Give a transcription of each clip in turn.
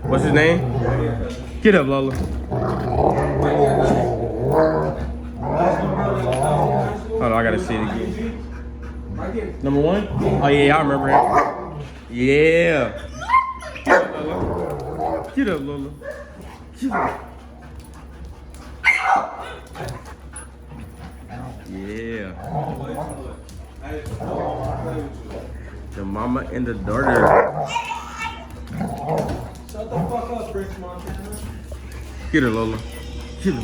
What's his name? Get up, Lola. Hold on, I gotta see it again. Number 1? Oh yeah, I remember him. Yeah. Get up, Lola. Get up. Yeah. The mama and the daughter. Shut the fuck up, Rich Montana. Get her, Lola. Get her.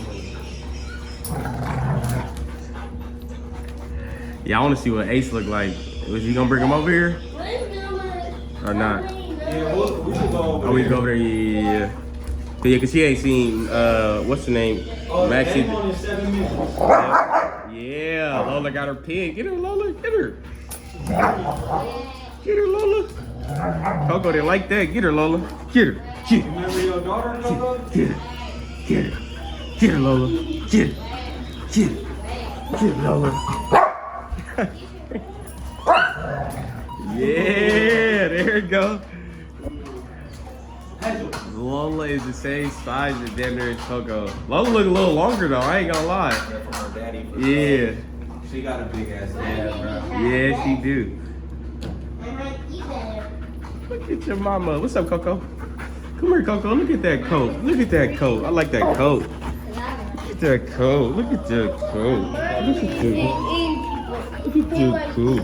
Yeah, I want to see what Ace look like. Was you gonna bring him over here? Or not? Yeah, we should go over Oh, we go over there, yeah. Yeah, cause he ain't seen, what's the name? Maxie. on in 7 minutes. Yeah, Lola got her pin. Get her, Lola. Get her. Get her, Lola. Coco didn't like that. Get her, Lola. Get her. Get her. Remember your daughter, Lola? Get her. Get her. Get her, Lola. Get her. Get her. Get her, Lola. Yeah, there it go. Lola is the same size as damn near Coco. Lola look a little longer though, I ain't gonna lie. From her daddy. Yeah. She got a big ass ass, bro. Yeah, she do. Look at your mama. What's up, Coco? Come here, Coco. Look at that coat. Look at that coat. I like that coat. Look at that coat. Look at that coat. Look at that. Look at that coat.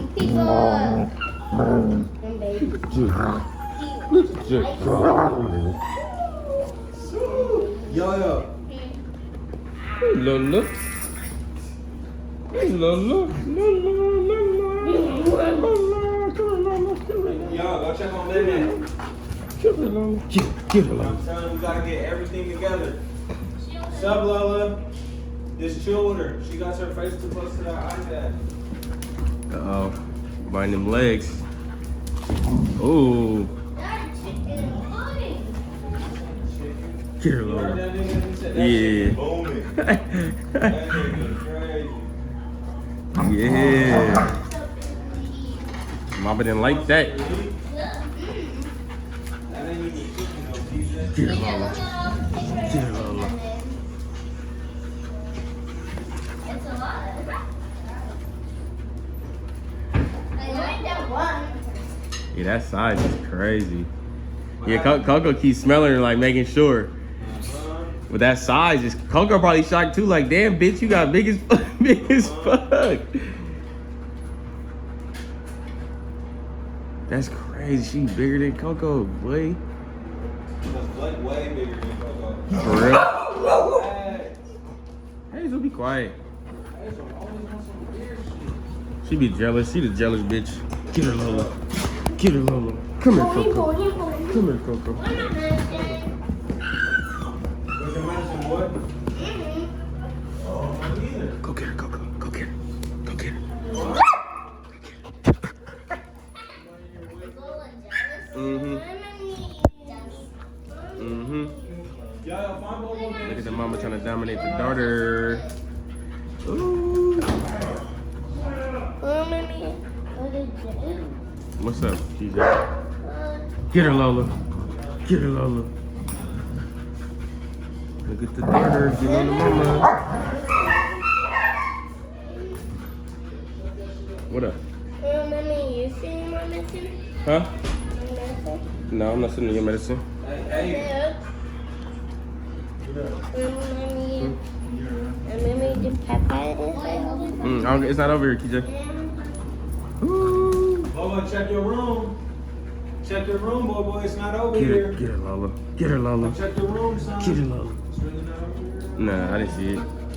Look at that coat. Yo. Hey, Lola. Hey, Lola. Lola. Yo, go check on Lynn. Get her, Lola. Get her, Lola. I'm telling you, we gotta get everything together. What's up, Lola? Just chill with her. She got her face too close to that iPad. Uh-oh. Bind them legs. Ooh. Get her, Lola. Yeah. Yeah. Mama didn't like that. Get her, Lola. Get her, Lola. Yeah, that size is crazy. Yeah, Coco keeps smelling her, like making sure. With that size, Coco probably shocked too. Like, damn, bitch, you got big as fuck. That's crazy. She bigger than Coco, boy. Way bigger than Coco. For real? Hazel, be quiet. She be jealous. She the jealous bitch. Get her, Lola. Get her, Lola. Come here, Coco. Come here, Coco. Where's your medicine, boy? Oh, neither. Go get her, Coco. Go get her. Go get her. Look at the mama trying to dominate the daughter. Ooh. What's up, TJ? Get her, Lola. Get her, Lola. Look at the daughter. Get on the mama. What up? Mommy, you sitting my medicine? Huh? No, I'm not sitting in your medicine. Hey. It's not over here, KJ. Ooh. Lola, check your room. Check your room, boy. It's not over here. Get her, Lola. Get her, Lola. Check your room, son. Get her, Lola. It's really not over here. Nah, I didn't see it.